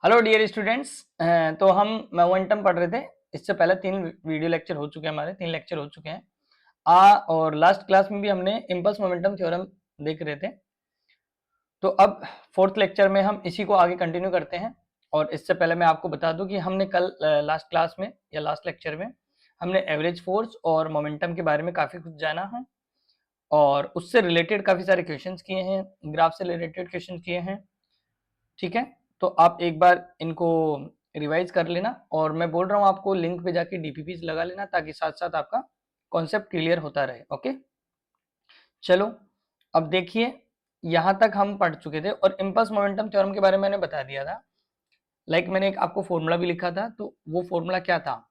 Hello dear students. तो हम momentum पढ़ रहे थे। इससे पहले 3 वीडियो लेक्चर हो चुके हैं, हमारे 3 लेक्चर हो चुके हैं। और लास्ट क्लास में भी हमने इम्पल्स मोमेंटम थ्योरम देख रहे थे। तो अब 4th लेक्चर में हम इसी को आगे कंटिन्यू करते हैं। और इससे पहले मैं आपको बता दूं कि हमने कल लास्ट क्लास में या लास्ट लेक्चर में हमने एवरेज फोर्स और मोमेंटम के बारे में काफ़ी कुछ जाना है और उससे रिलेटेड काफ़ी सारे क्वेश्चंस किए हैं, ग्राफ से रिलेटेड क्वेश्चन किए हैं। ठीक है, तो आप एक बार इनको रिवाइज कर लेना और मैं बोल रहा हूँ आपको लिंक पे जाके डीपीपीज लगा लेना ताकि साथ साथ आपका कॉन्सेप्ट क्लियर होता रहे। ओके, चलो अब देखिए, यहां तक हम पढ़ चुके थे और इम्पल्स मोमेंटम थ्योरम के बारे में मैंने बता दिया था। मैंने एक आपको फॉर्मूला भी लिखा था, तो वो फॉर्मूला क्या था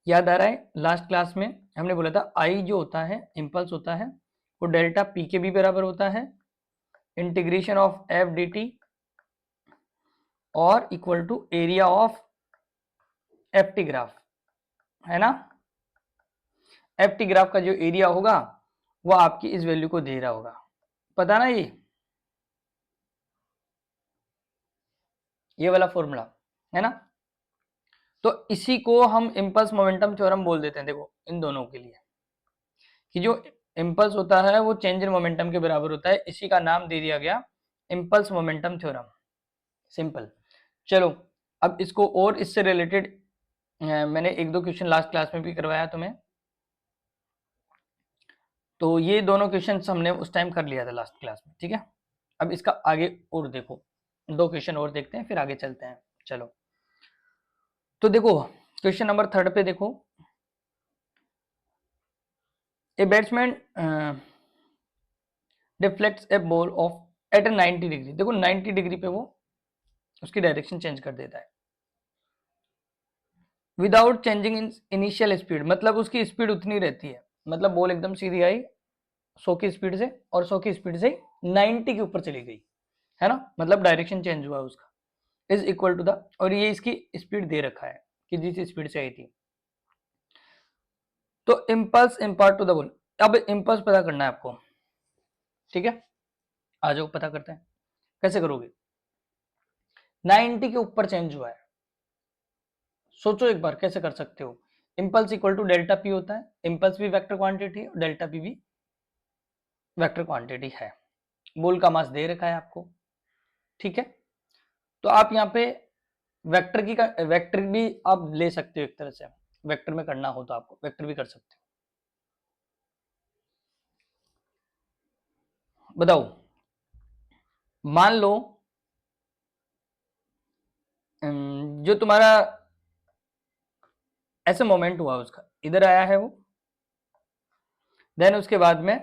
याद आ रहा है? लास्ट क्लास में हमने बोला था आई जो होता है इम्पल्स होता है वो डेल्टा पी के भी बराबर होता है integration of F D T और equal to area of F T graph, है ना। एफ टी ग्राफ का जो एरिया होगा वो आपकी इस वैल्यू को दे रहा होगा, पता ना ये वाला फॉर्मूला, है ना। तो इसी को हम इम्पल्स मोमेंटम थ्योरम बोल देते हैं। देखो इन दोनों के लिए कि जो इम्पल्स होता है वो चेंज इन मोमेंटम के बराबर होता है, इसी का नाम दे दिया गया इम्पल्स मोमेंटम थ्योरम। सिंपल। चलो अब इसको और इससे रिलेटेड मैंने 1-2 क्वेश्चन लास्ट क्लास में भी करवाया तुम्हें, तो ये दोनों क्वेश्चन हमने उस टाइम कर लिया था लास्ट क्लास में। ठीक है, अब इसका आगे और देखो, 2 क्वेश्चन और देखते हैं फिर आगे चलते हैं। चलो तो देखो क्वेश्चन नंबर 3 पे देखो, a batsman deflects a ball off at 90 degree. देखो 90 डिग्री पे वो उसकी डायरेक्शन चेंज कर देता है without changing in initial speed, मतलब उसकी स्पीड उतनी रहती है, मतलब बॉल एकदम सीधी आई 100 की स्पीड से और 100 की स्पीड से 90 के ऊपर चली गई, है ना, मतलब डायरेक्शन चेंज हुआ उसका, इज इक्वल टू द, और ये इसकी स्पीड दे रखा है कि जिस स्पीड से आई थी। तो impulse impart to the ball, अब इम्पल्स पता करना है आपको। ठीक है, आ जाओ पता करते हैं। कैसे करोगे? 90 के ऊपर चेंज हुआ है, सोचो एक बार कैसे कर सकते हो। Impulse equal to delta p होता है, इम्पल्स भी वेक्टर क्वांटिटी है और डेल्टा पी भी वेक्टर क्वांटिटी है। बॉल का मास दे रखा है आपको, ठीक है। तो आप यहाँ पे वेक्टर भी आप ले सकते हो, एक तरह से वेक्टर में करना हो तो आपको वेक्टर भी कर सकते हो। बताओ, मान लो जो तुम्हारा ऐसे मोमेंट हुआ उसका इधर आया है वो, देन उसके बाद में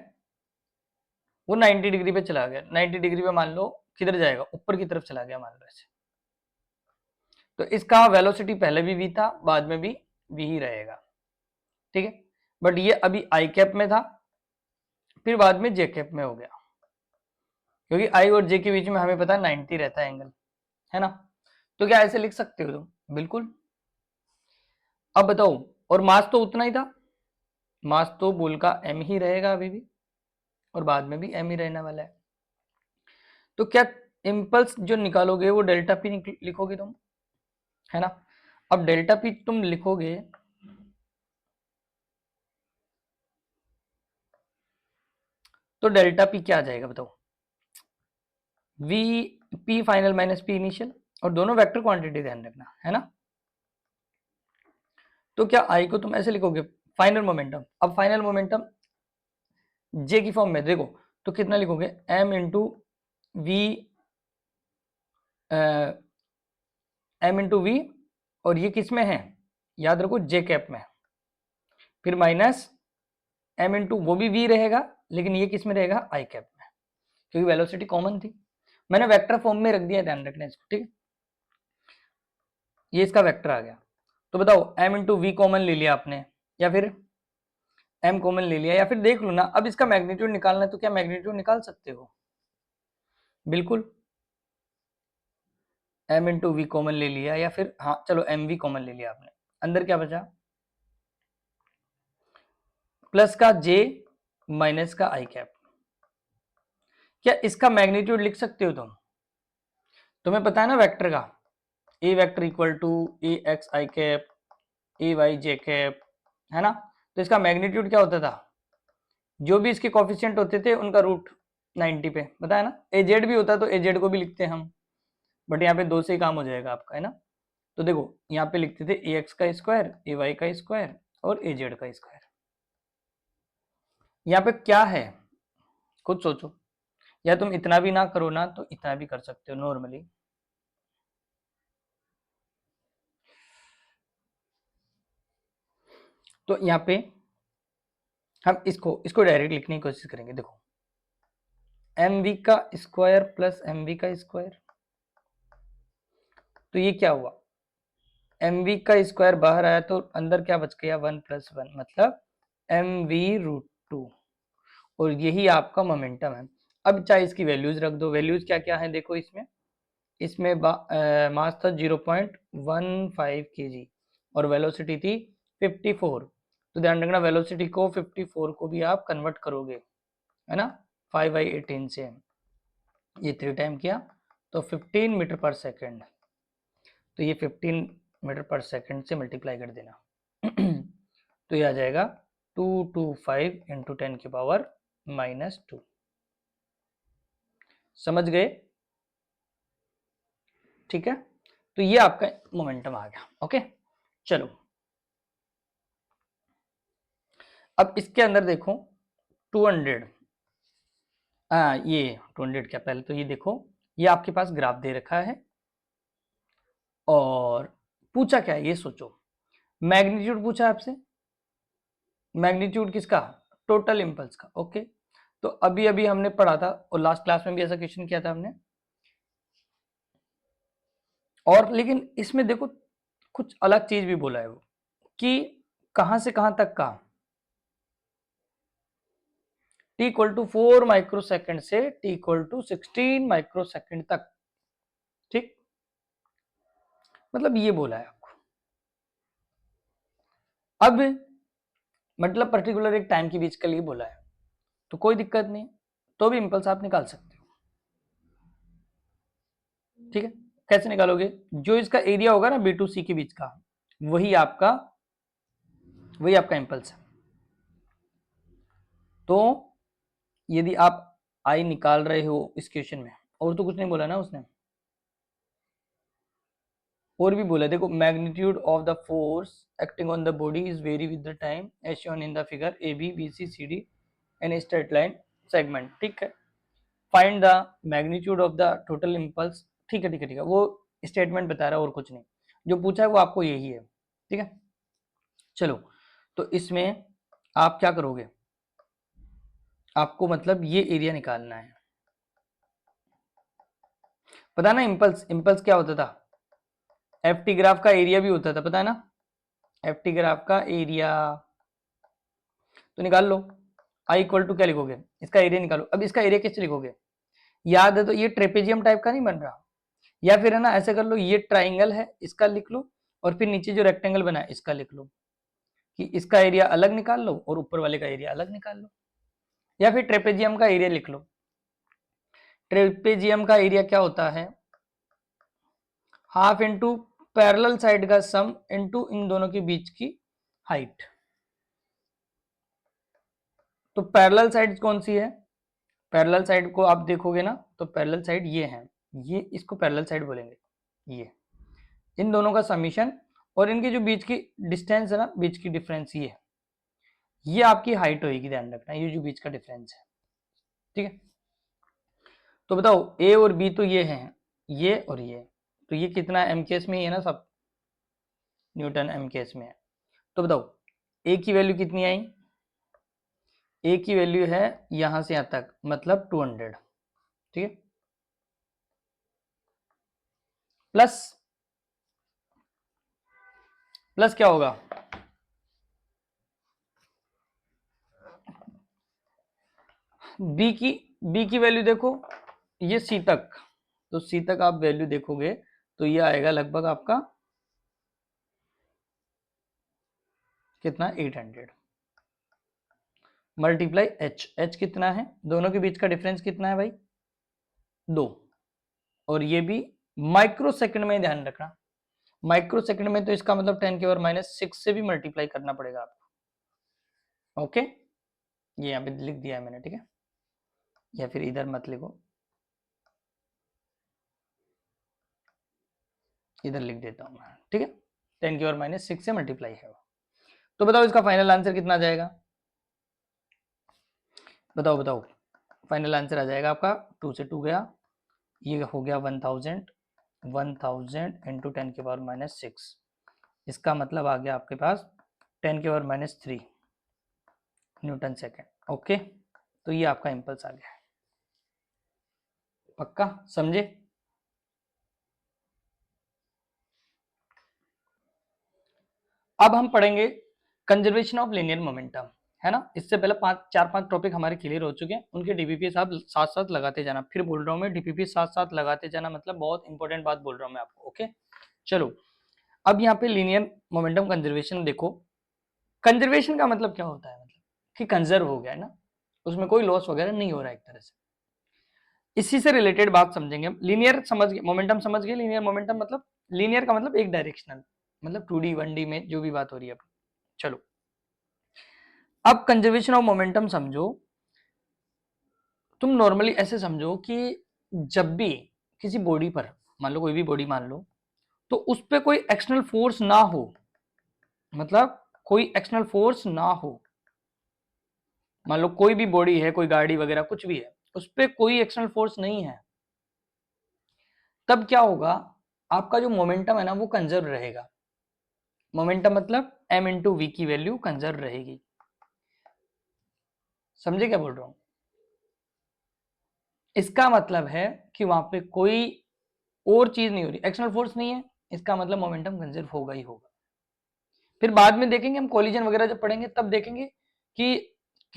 वो 90 डिग्री पे चला गया। 90 डिग्री पे मान लो किधर जाएगा, ऊपर की तरफ चला गया मान लो ऐसे, तो इसका वेलोसिटी पहले भी v था, बाद में भी v ही रहेगा, ठीक है। बट ये अभी आई कैप में था, फिर बाद में जे कैप में हो गया, क्योंकि आई और जे के बीच में हमें पता है 90 रहता है एंगल, है ना। तो क्या ऐसे लिख सकते हो तुम? बिल्कुल। अब बताओ, और मास तो उतना ही था, मास तो बॉल का m ही रहेगा अभी भी और बाद में भी m ही रहने वाला है। तो क्या इम्पल्स जो निकालोगे वो डेल्टा पी लिखोगे तुम, है ना। अब डेल्टा पी तुम लिखोगे तो डेल्टा पी क्या आ जाएगा बताओ? V P final minus P initial, और दोनों वेक्टर क्वांटिटी ध्यान रखना, है ना। तो क्या आई को तुम ऐसे लिखोगे फाइनल मोमेंटम, अब फाइनल मोमेंटम जे की फॉर्म में देखो तो कितना लिखोगे, m into v, m into v, और ये किस में है याद रखो, जे कैप में, फिर माइनस एम इंटू वो भी वी रहेगा लेकिन ये किस में रहेगा, आई कैप में, क्योंकि वेलोसिटी कॉमन थी। मैंने वेक्टर फॉर्म में रख दिया, ध्यान रखना इसको, ठीक। ये इसका वेक्टर आ गया। तो बताओ m इंटू वी कॉमन ले लिया आपने या फिर m कॉमन ले लिया, या फिर देख लो ना, अब इसका मैग्नीट्यूड निकालना है तो क्या मैग्नीट्यूड निकाल सकते हो? बिल्कुल, m इंटू वी कॉमन ले लिया, या फिर हाँ चलो एम वी कॉमन ले लिया आपने, अंदर क्या बचा, प्लस का j माइनस का आई कैप। क्या इसका मैग्नीट्यूड लिख सकते हो तुम? तुम्हें पता है ना वेक्टर का, A vector equal to A X I cap A Y J cap, है ना। तो इसका मैग्नीट्यूड क्या होता था, जो भी इसके कोफिशिएंट होते थे उनका रूट 90 पे, बताया ना। ए जेड भी होता तो ए जेड को भी लिखते हैं हम, बट यहाँ पे 2 से ही काम हो जाएगा आपका, है ना। तो देखो यहाँ पे लिखते थे ए एक्स का स्क्वायर, ए वाई का स्क्वायर और ए जेड का स्क्वायर। यहाँ पे क्या है खुद सोचो, या तुम इतना भी ना करो ना तो इतना भी कर सकते हो नॉर्मली। तो यहाँ पे हम इसको डायरेक्ट लिखने की कोशिश करेंगे। देखो एम वी का स्क्वायर प्लस एम वी का स्क्वायर, तो ये क्या हुआ, एम वी का स्क्वायर बाहर आया तो अंदर क्या बच गया 1 + 1 मतलब एम वी रूट 2, और यही आपका मोमेंटम है। अब चाहे इसकी वैल्यूज रख दो, वैल्यूज क्या क्या है देखो, इसमें मास था 0.15 kg और वेलोसिटी थी 54। तो ध्यान रखना वेलोसिटी को 54 को भी आप कन्वर्ट करोगे, है ना, 5/18 से ये 3 टाइम किया तो 15 मीटर पर सेकेंड, तो ये 15 मीटर पर सेकेंड से मल्टीप्लाई कर देना तो ये आ जाएगा 225 × 10⁻⁻²। समझ गए, ठीक है। तो ये आपका मोमेंटम आ गया। ओके चलो अब इसके अंदर देखो 200, ये 200 क्या, पहले तो ये देखो, ये आपके पास ग्राफ दे रखा है और पूछा क्या है ये सोचो, मैग्नीट्यूड पूछा आपसे, मैग्नीट्यूड किसका, टोटल इंपल्स का। ओके तो अभी अभी हमने पढ़ा था और लास्ट क्लास में भी ऐसा क्वेश्चन किया था हमने, और लेकिन इसमें देखो कुछ अलग चीज भी बोला है वो, कि कहां से कहां तक का, t = 4 माइक्रोसेकंड से t = 16 माइक्रोसेकंड तक, ठीक, मतलब ये बोला है आपको। अब मतलब पर्टिकुलर एक टाइम के बीच के लिए बोला है, तो कोई दिक्कत नहीं, तो भी इंपल्स आप निकाल सकते हो, ठीक है। कैसे निकालोगे, जो इसका एरिया होगा ना बी टू सी के बीच का, वही आपका इंपल्स है। तो यदि आप आई निकाल रहे हो इस क्वेश्चन में, और तो कुछ नहीं बोला ना उसने, और भी बोला देखो, magnitude of the force acting on the body is vary with the time as shown in the figure A B B C C D and straight line segment, ठीक है। Find the magnitude of the total impulse, ठीक है ठीक है ठीक है, वो statement बता रहा है और कुछ नहीं, जो पूछा है वो आपको यही है, ठीक है। चलो तो इसमें आप क्या करोगे, आपको मतलब ये एरिया निकालना है, पता ना इंपल्स क्या होता था, एफ टी ग्राफ का एरिया भी होता था, पता है ना, एफ टी ग्राफ का एरिया, तो निकाल लो। आई इक्वल टू क्या लिखोगे, इसका एरिया निकालो। अब इसका एरिया कैसे लिखोगे, याद है तो ये ट्रेपेजियम टाइप का नहीं बन रहा, या फिर है ना ऐसे कर लो, ये ट्राइंगल है इसका लिख लो, और फिर नीचे जो रेक्टेंगल बना है इसका लिख लो, कि इसका एरिया अलग निकाल लो और ऊपर वाले का एरिया अलग निकाल लो, या फिर ट्रेपेजियम का एरिया लिख लो। ट्रेपेजियम का एरिया क्या होता है, हाफ इंटू पैरेलल साइड का सम इंटू इन दोनों के बीच की हाइट। तो पैरेलल साइड कौन सी है, पैरेलल साइड को आप देखोगे ना तो पैरेलल साइड ये है, ये इसको पैरेलल साइड बोलेंगे, ये इन दोनों का समीशन, और इनके जो बीच की डिस्टेंस है ना, बीच की डिफरेंस ये आपकी हाइट होगी, ध्यान रखना, ये जो बीच का डिफरेंस है, ठीक है। तो बताओ ए और बी तो ये हैं, ये और ये, तो ये कितना एम केस में ही है ना सब, न्यूटन एम केस में है। तो बताओ ए की वैल्यू कितनी आई, ए की वैल्यू है यहां से यहां तक मतलब 200, ठीक है, प्लस प्लस क्या होगा, बी की वैल्यू देखो, ये सी तक, तो सी तक आप वैल्यू देखोगे तो ये आएगा लगभग आपका कितना 800 मल्टीप्लाई एच कितना है, दोनों के बीच का डिफरेंस कितना है भाई 2, और ये भी माइक्रो सेकंड में, ध्यान रखना माइक्रो सेकंड में तो इसका मतलब 10 की पावर -6 से भी मल्टीप्लाई करना पड़ेगा आपको। ओके, ये यहाँ पे लिख दिया है मैंने, ठीक है, या फिर इधर मत लिखो, इधर लिख देता हूँ मैं, ठीक है, 10 की पावर -6 से मल्टीप्लाई है। तो बताओ इसका फाइनल आंसर कितना आ जाएगा, बताओ बताओ, फाइनल आंसर आ जाएगा आपका 2 से 2 गया, ये हो गया 1000 इंटू 10 की पावर -6, इसका मतलब आ गया आपके पास 10 की पावर -3 न्यूटन सेकेंड। ओके, तो ये आपका इम्पल्स आ गया है, पक्का समझे। अब हम पढ़ेंगे कंजर्वेशन ऑफ लीनियर मोमेंटम, है ना। इससे पहले 4-5 टॉपिक हमारे क्लियर हो चुके हैं, उनके डीपीपीएस आप साथ साथ लगाते जाना। फिर बोल रहा हूँ मैं, डीपीपीएस साथ साथ लगाते जाना, मतलब बहुत इंपॉर्टेंट बात बोल रहा हूँ मैं आपको। ओके, चलो अब यहाँ पे लीनियर मोमेंटम कंजर्वेशन देखो। कंजर्वेशन का मतलब क्या होता है, मतलब कि कंजर्व हो गया है ना, उसमें कोई लॉस वगैरह नहीं हो रहा है एक तरह से। इसी से रिलेटेड बात समझेंगे हम। लीनियर समझ गए, मोमेंटम समझ गए, लीनियर मोमेंटम मतलब, लीनियर का मतलब एक डायरेक्शनल, मतलब 2D 1D में जो भी बात हो रही है। चलो अब कंजर्वेशन ऑफ मोमेंटम समझो। तुम नॉर्मली ऐसे समझो कि जब भी किसी बॉडी पर, मान लो कोई भी बॉडी मान लो, तो उस पर कोई एक्सटर्नल फोर्स ना हो, मतलब कोई एक्सटर्नल फोर्स ना हो, मान लो कोई भी बॉडी है, कोई गाड़ी वगैरह कुछ भी है, उस पर कोई एक्सटर्नल फोर्स नहीं है, तब क्या होगा, आपका जो मोमेंटम है ना वो कंजर्व रहेगा। मोमेंटम मतलब m इंटू वी की वैल्यू कंजर्व रहेगी। समझे क्या बोल रहा हूं। इसका मतलब है कि वहां पे कोई और चीज नहीं हो रही, एक्सटर्नल फोर्स नहीं है, इसका मतलब मोमेंटम कंजर्व होगा ही होगा। फिर बाद में देखेंगे हम, कोलिजन वगैरह जब पढ़ेंगे तब देखेंगे कि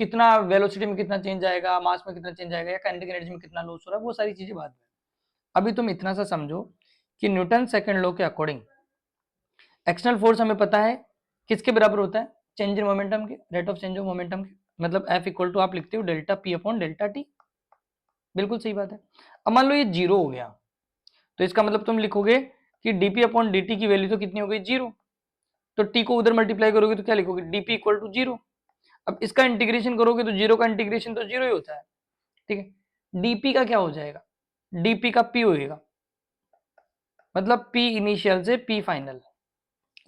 कितना वेलोसिटी में कितना चेंज आएगा, मास में कितना चेंज आएगा, या काइनेटिक एनर्जी में कितना लॉस हो रहा है, वो सारी चीजें बाद में। अभी तुम इतना सा समझो कि न्यूटन सेकंड लॉ के अकॉर्डिंग एक्सटर्नल फोर्स हमें पता है किसके बराबर होता है, चेंज इन मोमेंटम के, rate of change of momentum के, मतलब F इक्वल टू आप लिखते हो delta P upon delta T. बिल्कुल सही बात है। अब मान लो ये जीरो हो गया, तो इसका मतलब तुम लिखोगे कि dp अपॉन dt की वैल्यू तो कितनी हो गई, जीरो। तो t को उधर मल्टीप्लाई करोगे तो क्या लिखोगे, dp इक्वल टू जीरो। अब इसका इंटीग्रेशन करोगे तो जीरो का इंटीग्रेशन तो जीरो ही होता है, ठीक है। dp का क्या हो जाएगा, dp का p होएगा, मतलब p इनिशियल से p फाइनल।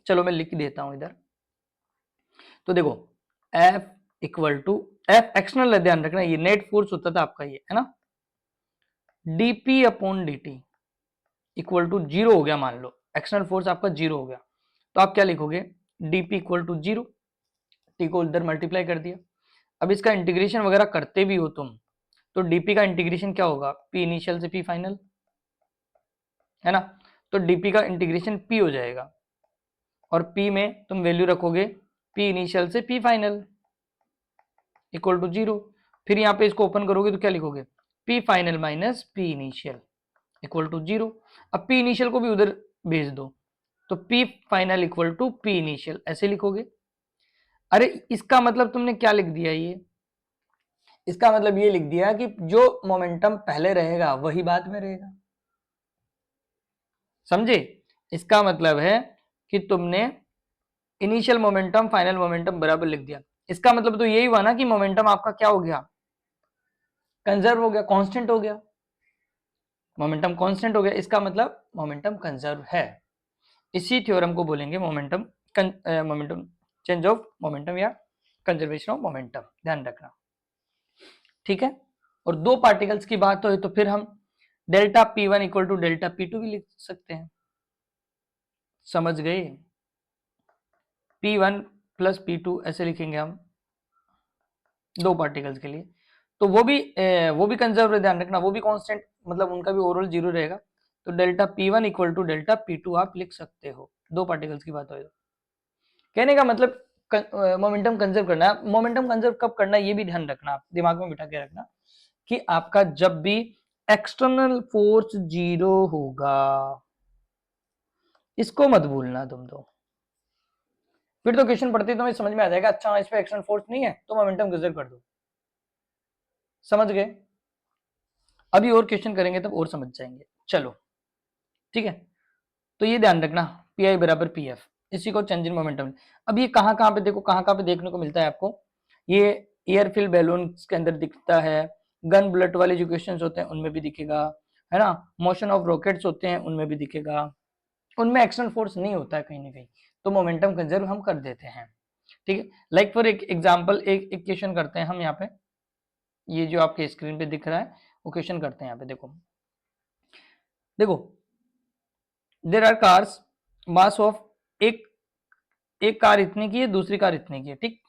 चलो मैं लिख देता हूं इधर, तो देखो F equal to, F external ध्यान रखना, ये नेट फोर्स होता था आपका, ये है ना, dp upon dt equal to zero हो गया, मान लो एक्सटर्नल फोर्स आपका जीरो हो गया, तो आप क्या लिखोगे, dp equal to zero, t को उधर मल्टीप्लाई कर दिया। अब इसका इंटीग्रेशन वगैरह करते भी हो तुम, तो dp का इंटीग्रेशन क्या होगा, p इनिशियल से p फाइनल, है ना, तो dp का इंटीग्रेशन p हो जाएगा, और p में तुम वैल्यू रखोगे p इनिशियल से p final equal to zero. फिर यहाँ पे इसको ओपन करोगे तो क्या लिखोगे, p final minus p initial equal to zero. अब p इनिशियल को भी उधर भेज दो, तो p final equal to p initial ऐसे लिखोगे। अरे इसका मतलब तुमने क्या लिख दिया, ये इसका मतलब ये लिख दिया कि जो मोमेंटम पहले रहेगा वही बाद में रहेगा। समझे, इसका मतलब है कि तुमने इनिशियल मोमेंटम फाइनल मोमेंटम बराबर लिख दिया। इसका मतलब तो यही हुआ ना कि मोमेंटम आपका क्या हो गया, कंजर्व हो गया, कांस्टेंट हो गया, मोमेंटम कांस्टेंट हो गया, इसका मतलब मोमेंटम कंजर्व है। इसी थ्योरम को बोलेंगे momentum momentum change of momentum या कंजर्वेशन ऑफ मोमेंटम, ध्यान रखना, ठीक है। और दो पार्टिकल्स की बात हो तो फिर हम delta P1 equal to delta P2 भी लिख सकते हैं। समझ गए, P1 प्लस P2 ऐसे लिखेंगे हम दो पार्टिकल्स के लिए, तो वो भी कंजर्व है, ध्यान रखना, वो भी कांस्टेंट, मतलब उनका भी ओवरऑल जीरो रहेगा। तो delta P1 equal to delta P2 आप लिख सकते हो, दो पार्टिकल्स की बात हो तो। कहने का मतलब मोमेंटम कंजर्व करना है। मोमेंटम कंजर्व कब करना है ये भी ध्यान रखना, आप दिमाग में बिठा के रखना कि आपका जब भी एक्सटर्नल फोर्स जीरो होगा, इसको मत भूलना तुम तो। फिर तो क्वेश्चन पढ़ते तुम्हें समझ में आ जाएगा, अच्छा इस पे एक्सटर्नल फोर्स नहीं है तो मोमेंटम कंजर्व कर दो। समझ गए, अभी और क्वेश्चन करेंगे तब और समझ जाएंगे। चलो ठीक है, तो ये ध्यान रखना, पी आई बराबर पी एफ, इसी को चेंज इन मोमेंटम। अब ये कहाँ कहाँ पे देखो, कहाँ कहाँ पे देखने को मिलता है आपको, ये एयरफिल बैलून के अंदर दिखता है, गन बुलेट वाले जो क्वेश्चन होते हैं उनमें भी दिखेगा, है ना, मोशन ऑफ रॉकेट्स होते हैं उनमें भी दिखेगा, उनमें एक्सटर्नल फोर्स नहीं होता है कहीं ना कहीं, तो मोमेंटम कंजर्व हम कर देते हैं, ठीक है। लाइक फॉर एक एग्जांपल, एक क्वेश्चन करते हैं हम यहाँ पे, ये जो आपके स्क्रीन पे दिख रहा है वो क्वेश्चन करते हैं यहाँ पे, देखो देखो, there are cars, mass of, एक एक कार इतने की है, दूसरी कार इतने की है, ठीक,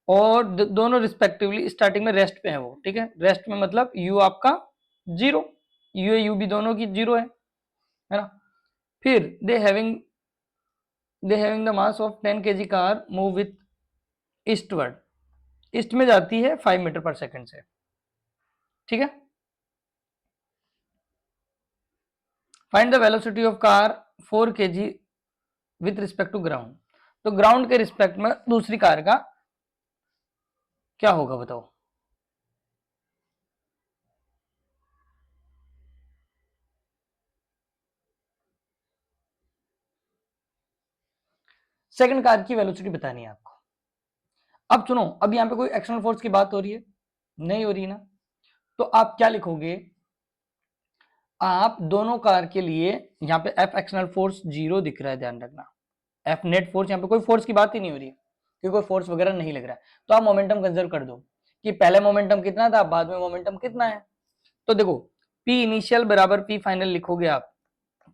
और दोनों रिस्पेक्टिवली स्टार्टिंग में रेस्ट पे है वो, ठीक है, रेस्ट में मतलब यू आपका जीरो, यू भी दोनों की जीरो है ना। फिर they having the mass of 10 kg car move with eastward, east में जाती है 5 मीटर पर सेकंड से, ठीक है। Find the velocity of car 4 kg with respect to ground, तो ग्राउंड के रिस्पेक्ट में दूसरी कार का क्या होगा बताओ। सेकंड कार की वेलोसिटी बतानी है आपको। अब सुनो, अब यहाँ पे कोई एक्सटर्नल फोर्स की बात हो रही है, नहीं हो रही ना, तो आप क्या लिखोगे, आप दोनों कार के लिए, यहाँ पे एफ एक्सटर्नल फोर्स जीरो दिख रहा है, ध्यान रखना, एफ नेट फोर्स, यहाँ पे कोई फोर्स की बात ही नहीं हो रही है क्योंकि कोई फोर्स वगैरह नहीं लग रहा है, तो आप मोमेंटम कंसिडर कर दो कि पहले मोमेंटम कितना था, बाद में मोमेंटम कितना है। तो देखो, पी इनिशियल बराबर पी फाइनल लिखोगे आप,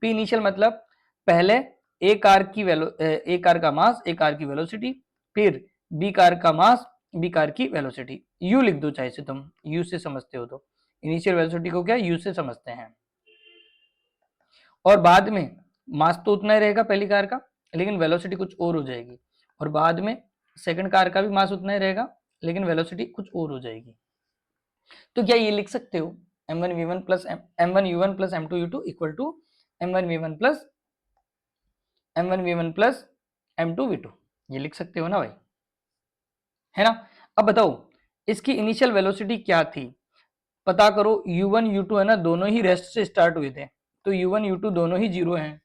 पी इनिशियल मतलब पहले ए कार की ए कार का मास, ए कार की वेलोसिटी, फिर बी कार का मास, बी कार की वेलोसिटी, यू लिख दो चाहे से, तुम यू से समझते हो तो, इनिशियल वेलोसिटी को क्या यू से समझते हैं, और बाद में मास तो उतना ही रहेगा पहली कार का, लेकिन वेलोसिटी कुछ और हो जाएगी, और बाद में सेकंड कार का भी मास उतना ही रहेगा लेकिन वेलोसिटी कुछ और हो जाएगी। तो क्या ये लिख सकते हो, m1v1 plus m1u1 plus m2u2 equal to m1v1 plus m1v1 plus m2v2, ये लिख सकते हो ना भाई, है ना। अब बताओ इसकी इनिशियल वेलोसिटी क्या थी, पता करो, u1 u2 है ना, दोनों ही रेस्ट से स्टार्ट हुए थे, तो u1 u2 दोनों ही जीरो हैं,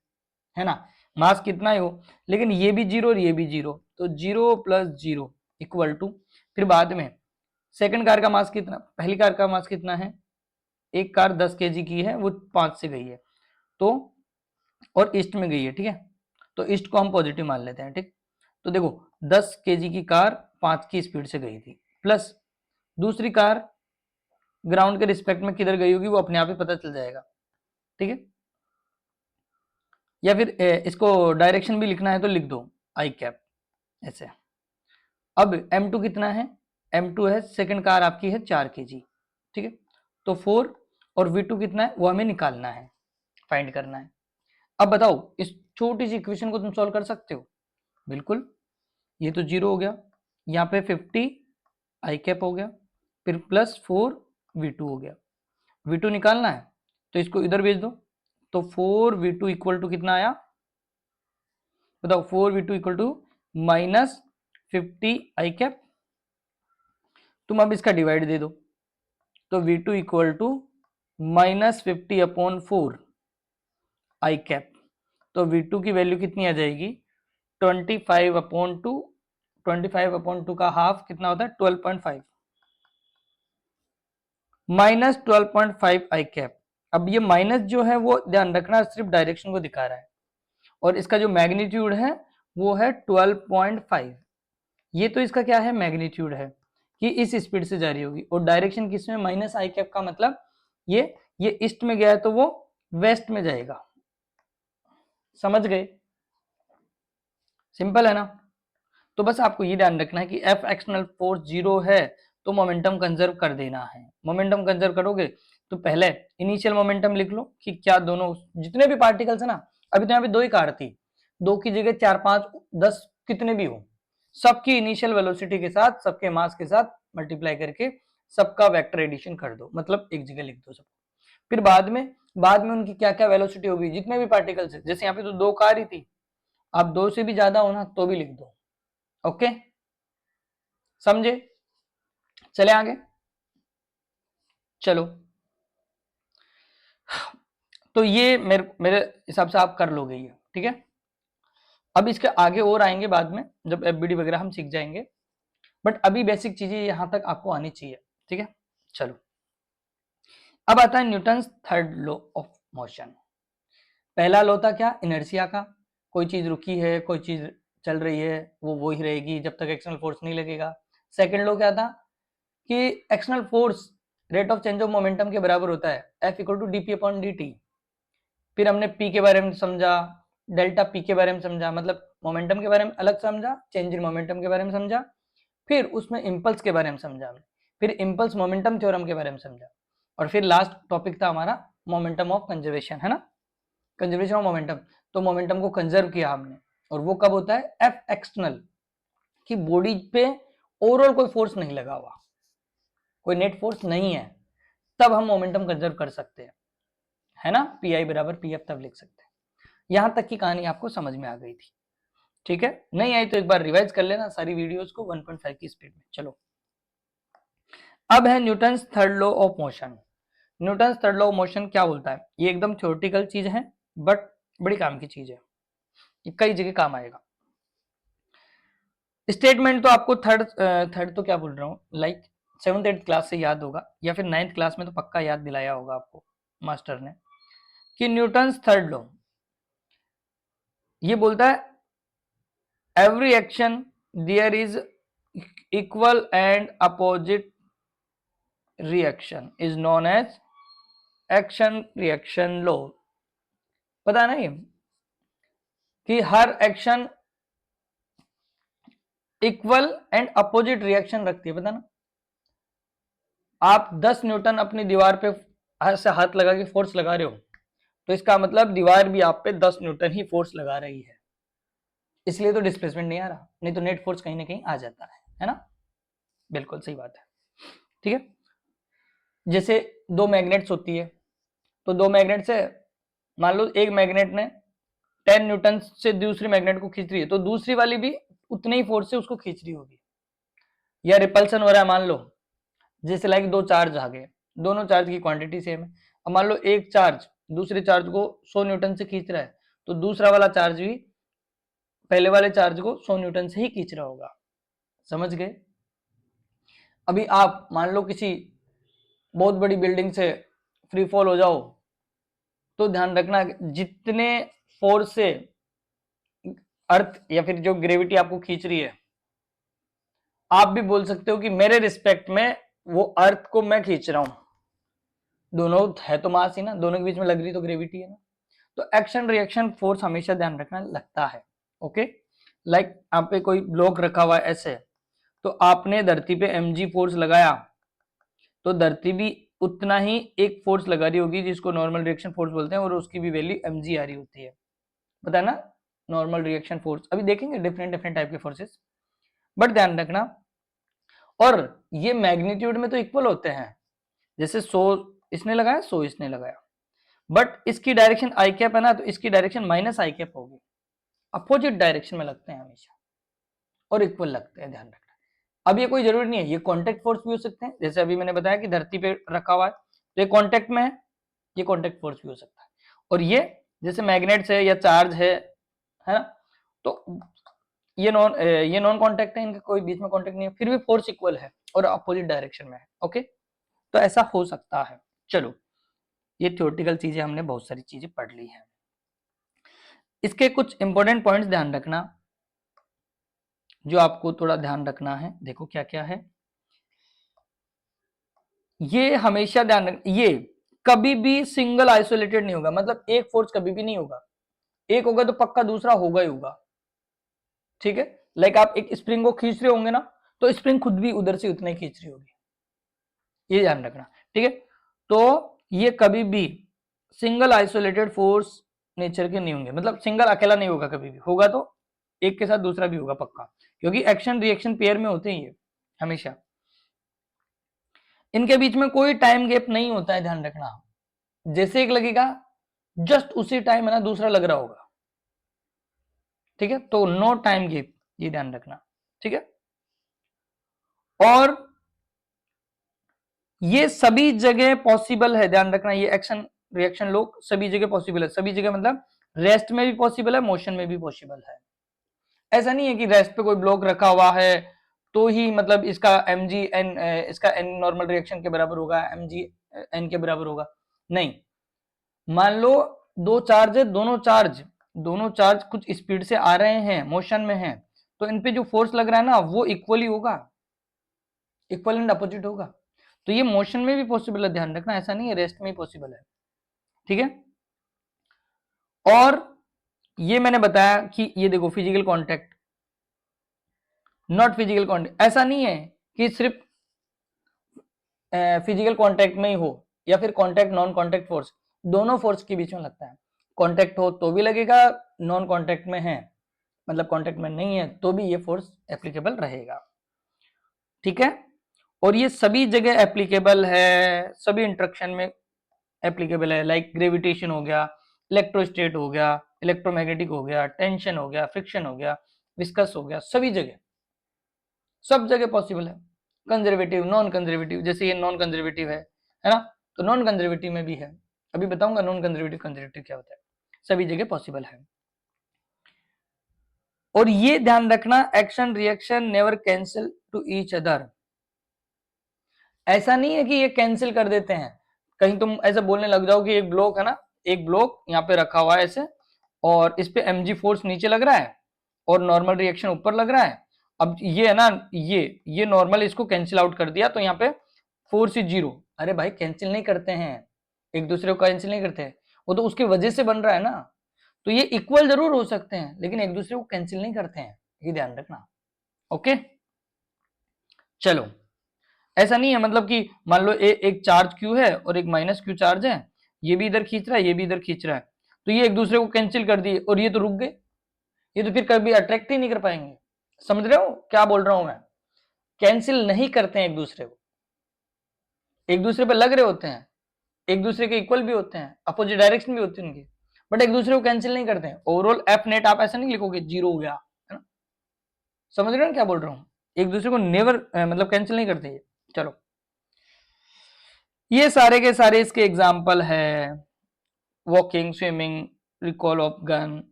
है ना, मास कितना ही हो, लेकिन ये भी जीरो और ये भी जीरो, तो zero plus zero equal to, फिर बाद में सेकंड कार का मास कितना, पहली कार का मास कितना है, एक कार 10 kg की है, वो 5 से गई है, तो और ईस्ट में गई है, ठीक है, तो ईस्ट को हम पॉजिटिव मान लेते हैं, ठीक। तो देखो 10 kg की कार 5 की स्पीड से गई थी, प्लस दूसरी कार ग्राउंड के रिस्पेक्ट में किधर गई होगी वो अपने आप ही पता चल जाएगा, ठीक है, या फिर इसको डायरेक्शन भी लिखना है तो लिख दो आई कैप ऐसे। अब m2 कितना है, m2 है सेकंड कार आपकी है 4 kg, ठीक है, तो 4, और v2 कितना है वो हमें निकालना है, फाइंड करना है। अब बताओ इस छोटी सी इक्वेशन को तुम सॉल्व कर सकते हो, बिल्कुल, ये तो जीरो हो गया, यहाँ पे 50 आई कैप हो गया, फिर प्लस 4 v2 हो गया, v2 निकालना है तो इसको इधर भेज दो, तो 4v2 इक्वल टू कितना आया बताओ, 4v2 equal to minus 50 i cap, तुम अब इसका डिवाइड दे दो, तो v2 equal to minus 50/4 i cap, तो v2 की वैल्यू कितनी आ जाएगी 25/2, 25/2 का हाफ कितना होता है 12.5, माइनस 12.5 आई कैप। अब ये माइनस जो है वो ध्यान रखना सिर्फ डायरेक्शन को दिखा रहा है, और इसका जो मैग्नीट्यूड है वो है 12.5, ये तो इसका क्या है मैग्नीट्यूड है कि इस स्पीड से जा रही होगी, और डायरेक्शन किसमें माइनस आई कैप का मतलब ये ईस्ट में गया है तो वो वेस्ट में जाएगा, समझ गए, सिंपल है ना। तो बस आपको ये ध्यान रखना है कि एफ एक्सटर्नल फोर्स जीरो है तो मोमेंटम कंजर्व कर देना है, मोमेंटम कंजर्व करोगे तो पहले इनिशियल मोमेंटम लिख लो कि क्या दोनों जितने भी पार्टिकल्स है ना, अभी तो यहाँ पे दो ही कार थी, दो की जगह 4 5 10 कितने भी हो, सबकी इनिशियल वेलोसिटी के साथ सबके मास के साथ मल्टीप्लाई करके सबका वेक्टर एडिशन कर दो, मतलब एक जगह लिख दो सब, फिर बाद में उनकी क्या क्या वेलोसिटी होगी जितने भी पार्टिकल्स है, जैसे यहाँ पे तो दो कार ही थी, आप दो से भी ज्यादा हो ना तो भी लिख दो, ओके, समझे, चले आगे, चलो, तो ये मेरे हिसाब से आप कर लोगे ये, ठीक है। अब इसके आगे और आएंगे बाद में, जब एफबीडी वगैरह हम सीख जाएंगे, बट अभी बेसिक चीजें यहां तक आपको आनी चाहिए। ठीक है, चलो अब आता है Newton's third law of motion. पहला लॉ था क्या, इनर्शिया का, कोई चीज रुकी है, कोई चीज चल रही है, वो वही रहेगी जब तक एक्सटर्नल फोर्स नहीं लगेगा। सेकंड लॉ क्या था कि external force rate of change of momentum के बराबर होता है, F equal to dp upon dt। फिर हमने P के बारे में समझा, डेल्टा P के बारे में समझा, मतलब मोमेंटम के बारे में अलग समझा, चेंज इन मोमेंटम के बारे में समझा, फिर उसमें इम्पल्स के बारे में समझा हमने, फिर इम्पल्स मोमेंटम थ्योरम के बारे में समझा, और फिर लास्ट टॉपिक था हमारा मोमेंटम ऑफ कंजर्वेशन, है ना, कंजर्वेशन ऑफ मोमेंटम। तो मोमेंटम को कंजर्व किया हमने, और वो कब होता है, एफ एक्सटर्नल, कि बॉडी पे ओवरऑल कोई फोर्स नहीं लगा हुआ, कोई नेट फोर्स नहीं है, तब हम मोमेंटम कंजर्व कर सकते हैं, है ना, पी आई बराबर पी एफ तब लिख सकते हैं। यहां तक की कहानी आपको समझ में आ गई थी। ठीक है, नहीं आई तो एक बार रिवाइज कर लेना सारी वीडियोस को 1.5 की स्पीड में। चलो अब है Newton's third law of motion. Newton's third law of motion क्या बोलता है, ये एकदम थ्योरेटिकल चीज है बट बड़ी काम की चीज है, ये कई जगह काम आएगा। स्टेटमेंट तो आपको थर्ड तो क्या बोल रहा हूँ, लाइक 7th 8th क्लास से याद होगा, या फिर 9th क्लास में तो पक्का याद दिलाया होगा आपको मास्टर ने, कि न्यूटन्स थर्ड लॉ ये बोलता है every action there is equal and opposite reaction is known as action reaction law. पता नहीं कि हर action equal and opposite reaction रखती है, पता ना। आप 10 न्यूटन अपनी दीवार पे से हाथ लगा के फोर्स लगा रहे हो, तो इसका मतलब दीवार भी आप पे 10 न्यूटन ही फोर्स लगा रही है, इसलिए तो डिस्प्लेसमेंट नहीं आ रहा, नहीं तो नेट फोर्स कहीं ना कहीं आ जाता है ना, बिल्कुल सही बात है। ठीक है, जैसे दो मैग्नेट्स होती है, तो दो मैग्नेट से मान लो एक मैग्नेट ने 10 न्यूटन से दूसरी मैग्नेट को खींच रही है, तो दूसरी वाली भी उतने ही फोर्स से उसको खींच रही होगी। या रिपल्सन हो रहा है, मान लो जैसे लाइक दो चार्ज आ गए, दोनों चार्ज की क्वांटिटी सेम है, अब मान लो एक चार्ज दूसरे चार्ज को 100 न्यूटन से खींच रहा है, तो दूसरा वाला चार्ज भी पहले वाले चार्ज को 100 न्यूटन से ही खींच रहा होगा, समझ गए। अभी आप मान लो किसी बहुत बड़ी बिल्डिंग से फ्री फॉल हो जाओ, तो ध्यान रखना जितने फोर्स से अर्थ या फिर जो ग्रेविटी आपको खींच रही है, आप भी बोल सकते हो कि मेरे रिस्पेक्ट में वो अर्थ को मैं खींच रहा हूं, दोनों है तो मास ही ना, दोनों के बीच में लग रही तो ग्रेविटी है ना। तो एक्शन रिएक्शन फोर्स हमेशा ध्यान रखना लगता है। ओके, लाइक आप पे कोई ब्लॉक रखा हुआ है ऐसे, तो आपने धरती पे mg फोर्स लगाया, तो धरती भी उतना ही एक फोर्स लगा रही होगी जिसको नॉर्मल रिएक्शन फोर्स बोलते हैं, और उसकी भी वैल्यू mg आ रही होती है, पता है ना, नॉर्मल रिएक्शन फोर्स। अभी देखेंगे डिफरेंट डिफरेंट टाइप के फोर्सेस, बट ध्यान रखना, और ये मैग्नीट्यूड में तो इक्वल होते हैं, जैसे 100 इसने लगाया 100 इसने लगाया, बट इसकी डायरेक्शन आई कैप है ना, तो इसकी डायरेक्शन माइनस आई कैप होगी, अपोजिट डायरेक्शन में लगते हैं हमेशा, और इक्वल लगते हैं, ध्यान रखना। अब ये कोई जरूरी नहीं है, ये कॉन्टेक्ट फोर्स भी हो सकते हैं, जैसे अभी मैंने बताया कि धरती पे रखा हुआ है तो ये कॉन्टेक्ट में है, ये कॉन्टेक्ट फोर्स भी हो सकता है, और ये जैसे मैग्नेट्स है या चार्ज है ना, तो ये नॉन कॉन्टेक्ट है, इनका कोई बीच में कॉन्टेक्ट नहीं है, फिर भी फोर्स इक्वल है और अपोजिट डायरेक्शन में है। ओके, तो ऐसा हो सकता है। चलो, ये थ्योरेटिकल चीजें हमने बहुत सारी चीजें पढ़ ली हैं, इसके कुछ इंपॉर्टेंट पॉइंट्स ध्यान रखना, जो आपको थोड़ा ध्यान रखना है। देखो क्या क्या है, ये हमेशा ध्यान रख, ये कभी भी सिंगल आइसोलेटेड नहीं होगा, मतलब एक फोर्स कभी भी नहीं होगा, एक होगा तो पक्का दूसरा होगा ही होगा। ठीक है, लाइक आप एक स्प्रिंग को खींच रहे होंगे ना, तो स्प्रिंग खुद भी उधर से उतना ही खींच रही होगी, ये ध्यान रखना। ठीक है, तो ये कभी भी सिंगल आइसोलेटेड फोर्स नेचर के नहीं होंगे, मतलब सिंगल अकेला नहीं होगा, कभी भी होगा तो एक के साथ दूसरा भी होगा पक्का, क्योंकि एक्शन रिएक्शन पेयर में होते ही है हमेशा, इनके बीच में कोई टाइम गैप नहीं होता है, ध्यान रखना। जैसे एक लगेगा जस्ट उसी टाइम है ना दूसरा लग रहा होगा, ठीक है, तो नो टाइम गैप, ये ध्यान रखना। ठीक है, और ये सभी जगह पॉसिबल है, ध्यान रखना, ये एक्शन रिएक्शन लोग सभी जगह पॉसिबल है, सभी जगह मतलब रेस्ट में भी पॉसिबल है, मोशन में भी पॉसिबल है। ऐसा नहीं है कि रेस्ट पे कोई ब्लॉक रखा हुआ है तो ही मतलब इसका mgn इसका n नॉर्मल रिएक्शन के बराबर होगा, mgn के बराबर होगा, नहीं। मान लो दो चार्ज है, दोनों चार्ज कुछ स्पीड से आ रहे हैं, मोशन में हैं, तो इन पे जो फोर्स लग रहा है ना वो इक्वली होगा, इक्वल एंड अपोजिट होगा। तो ये मोशन में भी पॉसिबल है, ध्यान रखना, ऐसा नहीं है रेस्ट में ही पॉसिबल है, ठीक है। और ये मैंने बताया कि ये देखो physical contact, not physical contact, ऐसा नहीं है कि सिर्फ फिजिकल कांटेक्ट में ही हो या फिर कांटेक्ट नॉन कांटेक्ट फोर्स, दोनों फोर्स के बीच में लगता है। कांटेक्ट हो तो भी लगेगा, नॉन कांटेक्ट में है मतलब कांटेक्ट में नहीं है तो भी ये फोर्स एप्लीकेबल रहेगा, ठीक है। और ये सभी जगह एप्लीकेबल है, सभी इंटरेक्शन में एप्लीकेबल है, लाइक ग्रेविटेशन हो गया, इलेक्ट्रोस्टेट हो गया, इलेक्ट्रोमैग्नेटिक हो गया, टेंशन हो गया, फ्रिक्शन हो गया, विस्कस हो गया, सभी जगह, सब जगह पॉसिबल है। कंजर्वेटिव, नॉन कंजर्वेटिव, जैसे ये नॉन कंजर्वेटिव है ना, तो नॉन कंजर्वेटिव में भी है, अभी बताऊंगा नॉन कंजर्वेटिव कंजर्वेटिव क्या होता है, सभी जगह पॉसिबल है। और ये ध्यान रखना, action reaction never cancel two each other, ऐसा नहीं है कि ये कैंसिल कर देते हैं, कहीं तुम ऐसे बोलने लग जाओ कि एक ब्लॉक है ना, एक ब्लॉक यहाँ पे रखा हुआ है ऐसे, और इस पे mg फोर्स नीचे लग रहा है और नॉर्मल रिएक्शन ऊपर लग रहा है। अब ये है ना, ये नॉर्मल इसको कैंसिल आउट कर दिया तो यहाँ पे फोर्स इज जीरो। अरे भाई कैंसिल नहीं करते हैं, एक दूसरे को कैंसिल नहीं करते हैं, वो तो उसकी वजह से बन रहा है ना, तो ये इक्वल जरूर हो सकते हैं लेकिन एक दूसरे को कैंसिल नहीं करते हैं, ये ध्यान रखना, ओके। चलो, ऐसा नहीं है मतलब कि मान लो एक चार्ज q है और एक माइनस q चार्ज है, ये भी इधर खींच रहा है, ये भी इधर खींच रहा है, तो ये एक दूसरे को कैंसिल कर दिए और ये तो रुक गए, ये तो फिर कभी अट्रैक्ट ही नहीं कर पाएंगे। समझ रहे हो क्या बोल रहा हूं मैं, कैंसिल नहीं करते हैं एक दूसरे को, एक दूसरे पे लग रहे होते हैं, एक दूसरे के इक्वल भी होते हैं, अपोजिट डायरेक्शन भी होती है उनकी, बट एक दूसरे को कैंसिल नहीं करते हैं। ओवरऑल एफ नेट आप ऐसा नहीं लिखोगे जीरो हो गया, है ना, समझ रहे हो क्या बोल रहा हूँ, एक दूसरे को नेवर मतलब कैंसिल नहीं करते ये। चलो, ये सारे के सारे इसके एग्जाम्पल है, walking, swimming, recall of gun,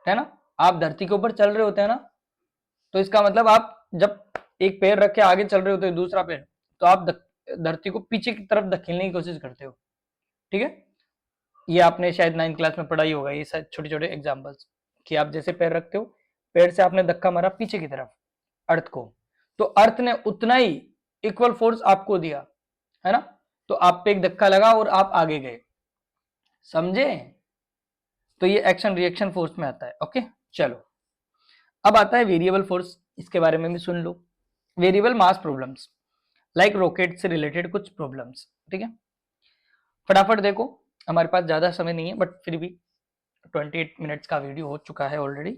है ना। आप धरती के ऊपर चल रहे होते हैं ना, तो इसका मतलब आप जब एक पैर रख के आगे चल रहे होते हो दूसरा पैर, तो आप धरती को पीछे की तरफ धकेलने की कोशिश करते हो, ठीक है। ये आपने शायद 9th क्लास में पढ़ा ही होगा, ये शायद छोटे छोटे एग्जाम्पल्स, कि आप जैसे पैर रखते हो, पैर से आपने धक्का मारा पीछे की तरफ अर्थ को, तो अर्थ ने उतना ही इक्वल फोर्स आपको दिया, है ना, तो आप पे एक धक्का लगा और आप आगे गए, समझे। तो ये एक्शन रिएक्शन फोर्स में आता है, ओके। चलो, अब आता है वेरिएबल फोर्स, इसके बारे में भी सुन लो। वेरिएबल मास प्रॉब्लम्स, लाइक रॉकेट से रिलेटेड कुछ प्रॉब्लम्स, ठीक है। फटाफट देखो, हमारे पास ज्यादा समय नहीं है बट फिर भी 28 मिनट्स का वीडियो हो चुका है ऑलरेडी।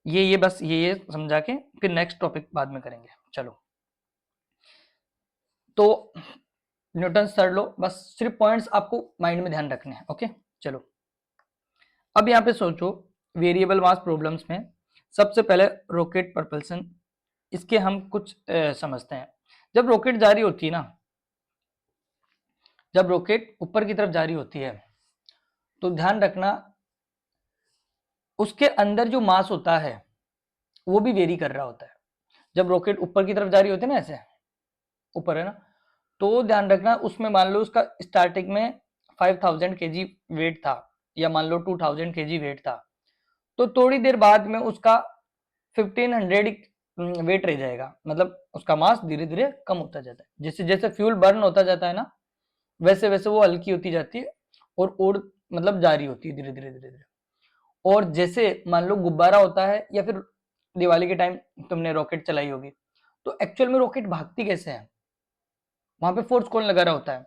ये बस ये समझा के फिर नेक्स्ट टॉपिक बाद में करेंगे। चलो, तो न्यूटन थर्ड लॉ, बस सिर्फ पॉइंट्स आपको माइंड में ध्यान रखने हैं, ओके। चलो, अब यहाँ पे सोचो, वेरिएबल मास प्रॉब्लम्स में सबसे पहले रॉकेट प्रपल्सन, इसके हम कुछ समझते हैं। जब रॉकेट जा रही होती है ना, जब रॉकेट ऊपर की तरफ जा रही होती है, तो ध्यान रखना उसके अंदर जो मास होता है वो भी वेरी कर रहा होता है। जब रॉकेट ऊपर की तरफ जा रही होती है ना, ऐसे ऊपर है ना, तो ध्यान रखना उसमें मान लो उसका स्टार्टिंग में 5000 kg वेट था, या मान लो 2000 kg वेट था, तो थोड़ी देर बाद में उसका 1500 वेट रह जाएगा, मतलब उसका मास धीरे धीरे कम होता जाता है, जैसे जैसे फ्यूल बर्न होता जाता है ना, वैसे वैसे वो हल्की होती जाती है और मतलब जारी होती है धीरे धीरे धीरे धीरे। और जैसे मान लो गुब्बारा होता है, या फिर दिवाली के टाइम तुमने रॉकेट चलाई होगी, तो एक्चुअल में रॉकेट भागती कैसे है, वहां पे फोर्स कौन लगा रहा होता है,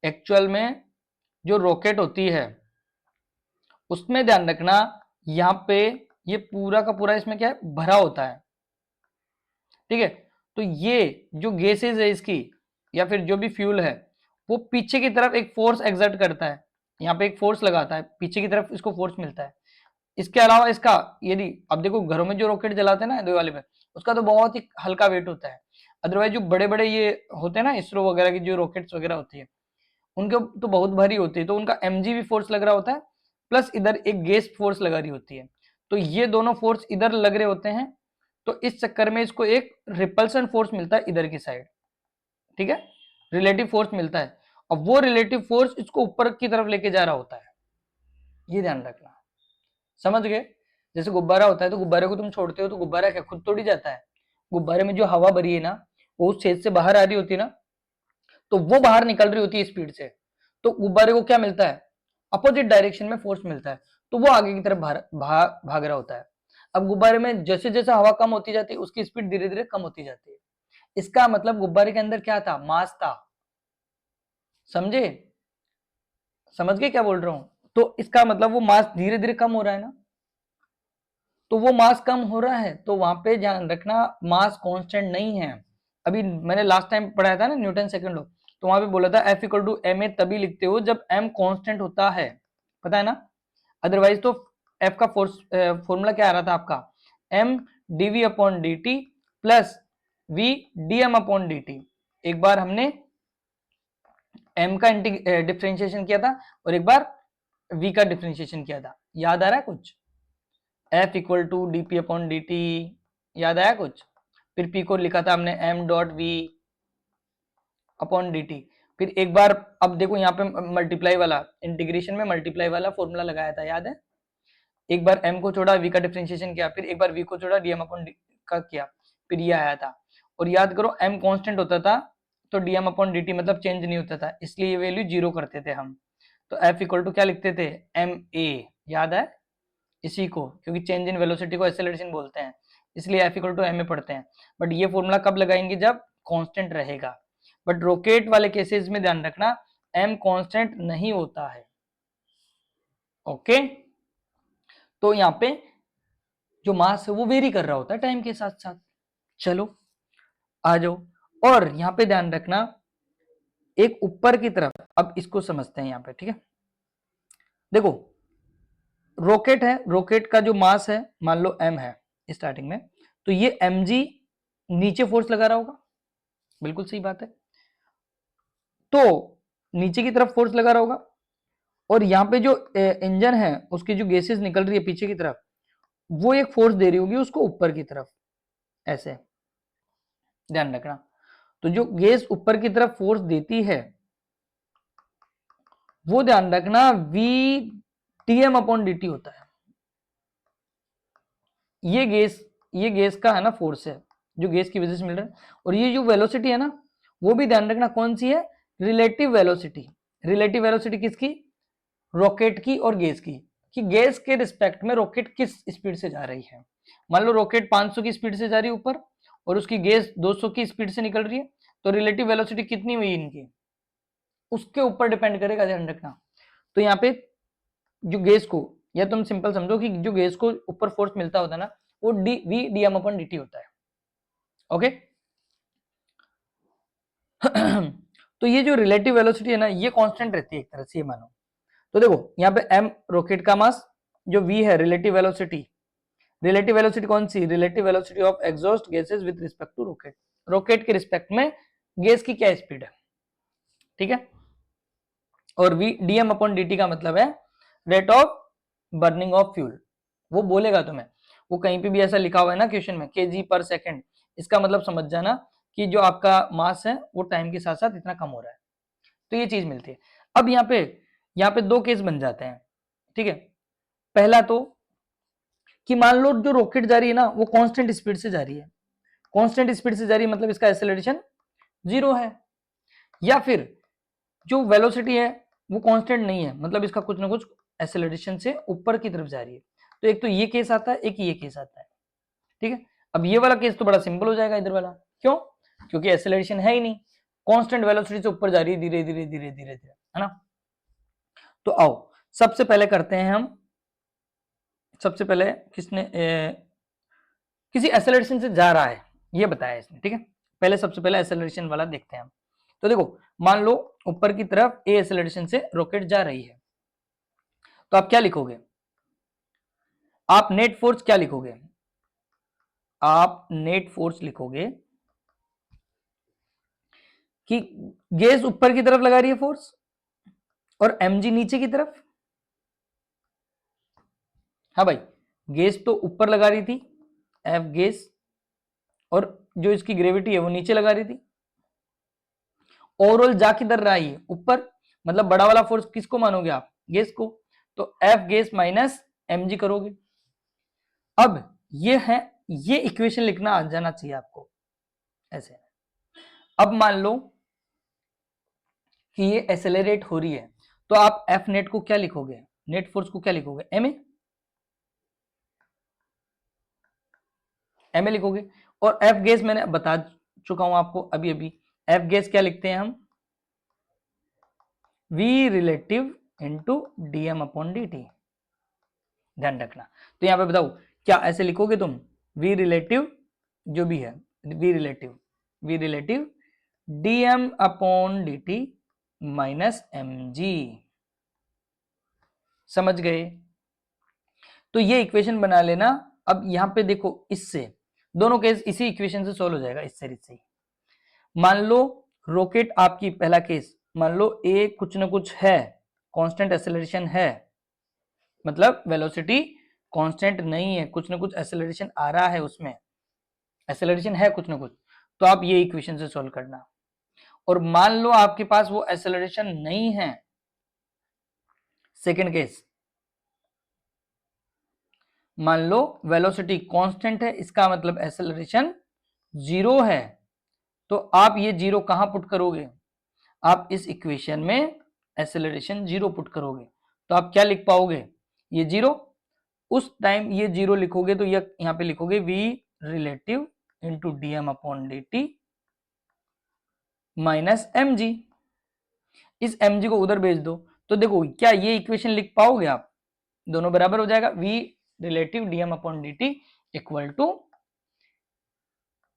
एक्चुअल में जो रॉकेट होती है उसमें ध्यान रखना, यहाँ पे ये पूरा का पूरा इसमें क्या है, भरा होता है, ठीक है। तो ये जो गैसेज है इसकी, या फिर जो भी फ्यूल है, वो पीछे की तरफ एक फोर्स एक्सर्ट करता है, यहाँ पे एक फोर्स लगाता है, पीछे की तरफ इसको फोर्स मिलता है। इसके अलावा इसका, यदि अब देखो घरों में जो रॉकेट जलाते हैं ना दिवाली पे, उसका तो बहुत ही हल्का वेट होता है, अदरवाइज जो बड़े बड़े ये होते हैं ना इसरो वगैरह की जो रॉकेट्स वगैरह होती है, उनके तो बहुत भारी होती है, तो उनका mg भी फोर्स लग रहा होता है, प्लस इधर एक गैस फोर्स लगा रही होती है, तो ये दोनों फोर्स इधर लग रहे होते हैं, तो इस चक्कर में इसको एक रिपल्सन फोर्स मिलता है इधर की साइड, ठीक है, रिलेटिव फोर्स मिलता है, और वो रिलेटिव फोर्स इसको ऊपर की तरफ लेके जा रहा होता है, ये ध्यान रखना, समझ गए। जैसे गुब्बारा होता है, तो गुब्बारे को तुम छोड़ते हो तो गुब्बारा क्या खुद तोड़ी जाता है, गुब्बारे में जो हवा भरी है ना वो उस छेद से बाहर आ रही होती है ना, तो वो बाहर निकल रही होती है स्पीड से, तो गुब्बारे को क्या मिलता है, अपोजिट डायरेक्शन में फोर्स मिलता है, तो वो आगे की तरफ भाग रहा होता है। अब गुब्बारे में जैसे जैसे हवा कम होती जाती है उसकी स्पीड धीरे धीरे कम होती जाती है, इसका मतलब गुब्बारे के अंदर क्या था, मास था, समझे, समझ गए क्या बोल रहा हूं, तो इसका मतलब वो मास धीरे धीरे कम हो रहा है ना, तो वो मास कम हो रहा है, तो वहां पे ध्यान रखना मास कांस्टेंट नहीं है। अभी मैंने लास्ट टाइम पढ़ाया था ना न्यूटन सेकंड लॉ, तो वहां पे बोला था F equal to m a तभी लिखते हो जब m कांस्टेंट होता है, पता है ना, अदरवाइज तो F का फॉर्मूला क्या आ रहा था आपका, m dv upon dt plus v dm upon dt। एक बार हमने m का डिफ्रेंशिएशन किया था और एक बार v का डिफ्रेंशिएशन किया था, याद आ रहा है कुछ, F equal to d p upon d t, याद आया कुछ, फिर P को लिखा था हमने m dot v upon d t, फिर एक बार अब देखो यहाँ पे मल्टीप्लाई वाला, इंटीग्रेशन में मल्टीप्लाई वाला फॉर्मूला लगाया था, याद है, एक बार m को छोड़ा v का डिफरेंशिएशन किया, फिर एक बार v को छोड़ा dm अपॉन का किया, फिर ये आया था, और याद करो m कांस्टेंट होता था तो dm अपॉन dt मतलब चेंज नहीं होता था, इसलिए ये वैल्यू जीरो करते थे हम, तो F इक्वल टू क्या लिखते थे, ma, याद है इसी को, क्योंकि चेंज इन वेलोसिटी को एक्सेलरेशन बोलते हैं, इसलिए F equal to m a पढ़ते हैं। बट ये फॉर्मूला कब लगाएंगे, जब कांस्टेंट रहेगा, बट रॉकेट वाले केसेस में ध्यान रखना m कांस्टेंट नहीं होता है, ओके। तो यहाँ पे जो मास है वो वेरी कर रहा होता है टाइम के साथ साथ। चलो आ जाओ, और यहाँ पे ध्यान रखना एक ऊपर की तरफ, अब इसको समझते हैं यहाँ पे, ठीक है, देखो रॉकेट है, रॉकेट का जो मास है मान लो m है स्टार्टिंग में, तो ये mg नीचे फोर्स लगा रहा होगा, बिल्कुल सही बात है, तो नीचे की तरफ फोर्स लगा रहा होगा, और यहाँ पे जो इंजन है उसकी जो गैसेस निकल रही है पीछे की तरफ, वो एक फोर्स दे रही होगी उसको ऊपर की तरफ, ऐसे ध्यान रखना, तो जो गैस ऊपर की तरफ फोर्स देती है वो ध्यान रखना v dm अपॉन dt होता है, ये गैस का है ना फोर्स है जो गैस की वजह से मिल रहा है, और ये जो वेलोसिटी है ना वो भी ध्यान रखना कौन सी है, रिलेटिव वेलोसिटी, रिलेटिव वेलोसिटी किसकी, रॉकेट की और गैस की, कि गैस के रिस्पेक्ट में रॉकेट किस स्पीड से जा रही है, मान लो रॉकेट 500 की स्पीड से जा रही है ऊपर और उसकी गैस 200 की स्पीड से निकल रही है, तो रिलेटिव वेलोसिटी कितनी हुई इनकी, उसके ऊपर डिपेंड करेगा, ध्यान रखना। तो यहाँ पे जो गैस को, या तुम सिंपल समझो कि जो गैस को ऊपर फोर्स मिलता होता है ना वो v d m upon d t होता है, ओके। तो ये जो रिलेटिव वेलोसिटी है ना ये कांस्टेंट रहती है एक तरह से, ये मानो, तो देखो यहाँ पे m रॉकेट का मास, जो v है रिलेटिव वेलोसिटी, रिलेटिव वेलोसिटी कौन सी, relative velocity of exhaust gases with respect to rocket, rocket के रिस्पेक्ट में गैस की क्या स्पीड है, ठीक है, और v dm अपॉन dt का मतलब है rate of burning of fuel, वो बोलेगा तुम्हें, वो कहीं पे भी ऐसा लिखा हुआ है ना क्वेश्चन में kg पर सेकंड, इसका मतलब समझ जाना कि जो आपका मास है वो टाइम के साथ साथ इतना कम हो रहा है, तो ये चीज मिलती है। अब यहाँ पे दो केस बन जाते हैं, ठीक है, पहला तो कि मान लो जो रॉकेट जा रही है ना वो कांस्टेंट स्पीड से जा रही है, कांस्टेंट स्पीड से जा रही है मतलब इसका एक्सेलरेशन जीरो है, या फिर जो वेलोसिटी है वो कांस्टेंट नहीं है मतलब इसका कुछ ना कुछ एक्सेलरेशन से ऊपर की तरफ जा रही है, तो एक तो ये केस आता है, एक ये केस आता है, ठीक है। अब ये वाला केस तो बड़ा सिंपल हो जाएगा इधर वाला, क्यों, क्योंकि एक्सेलरेशन है ही नहीं, कांस्टेंट वेलोसिटी से ऊपर जा रही है धीरे धीरे धीरे धीरे धीरे, है ना। तो आओ सबसे पहले करते हैं हम, सबसे पहले किसी एक्सेलरेशन से जा रहा है ये बताया इसने, ठीक है, पहले सबसे पहले एक्सेलरेशन वाला देखते हैं हम। तो देखो मान लो ऊपर की तरफ ए एक्सेलरेशन से रॉकेट जा रही है, तो आप क्या लिखोगे, आप नेट फोर्स क्या लिखोगे, आप नेट फोर्स लिखोगे कि गैस ऊपर की तरफ लगा रही है फोर्स और mg नीचे की तरफ, हाँ भाई गैस तो ऊपर लगा रही थी एफ गैस, और जो इसकी ग्रेविटी है वो नीचे लगा रही थी। ओवरऑल जा किधर रहा है, ऊपर, मतलब बड़ा वाला फोर्स किसको मानोगे आप, गैस को, तो एफ गैस माइनस mg करोगे। अब ये इक्वेशन लिखना आ जाना चाहिए आपको ऐसे। अब मान लो कि ये एक्सेलरेट हो रही है, तो आप एफ नेट को क्या लिखोगे, नेट फोर्स को क्या लिखोगे, एम ए लिखोगे। और एफ गैस मैंने बता चुका हूं आपको अभी अभी, एफ गैस क्या लिखते हैं हम, v relative into dm upon d t, ध्यान रखना। तो यहां पे बताओ क्या ऐसे लिखोगे तुम, वी रिलेटिव जो भी है, v relative dm upon d t minus m g, समझ गए। तो ये इक्वेशन बना लेना। अब यहां पे देखो, इससे दोनों केस इसी इक्वेशन से सोल्व हो जाएगा, इससे ही। मान लो रॉकेट आपकी, पहला केस मान लो ए कुछ ना कुछ है, कांस्टेंट एक्सेलरेशन है, मतलब वेलोसिटी कांस्टेंट नहीं है, कुछ ना कुछ एक्सेलरेशन आ रहा है, उसमें एक्सेलरेशन है कुछ ना कुछ, तो आप ये इक्वेशन से सोल्व करना। और मान लो आपके पास वो एक्सेलरेशन नहीं है, सेकंड केस, मान लो वेलोसिटी कांस्टेंट है, इसका मतलब एक्सेलरेशन जीरो है, तो आप ये जीरो कहां पुट करोगे, आप इस इक्वेशन में एक्सेलरेशन जीरो पुट करोगे, तो आप क्या लिख पाओगे, ये जीरो, उस टाइम ये जीरो लिखोगे तो ये यहां पे लिखोगे v relative into d m upon d t minus m g, इस एम जी को उधर भेज दो, तो देखो क्या ये इक्वेशन लिख पाओगे आप, दोनों बराबर हो जाएगा, v relative d m upon d t equal to,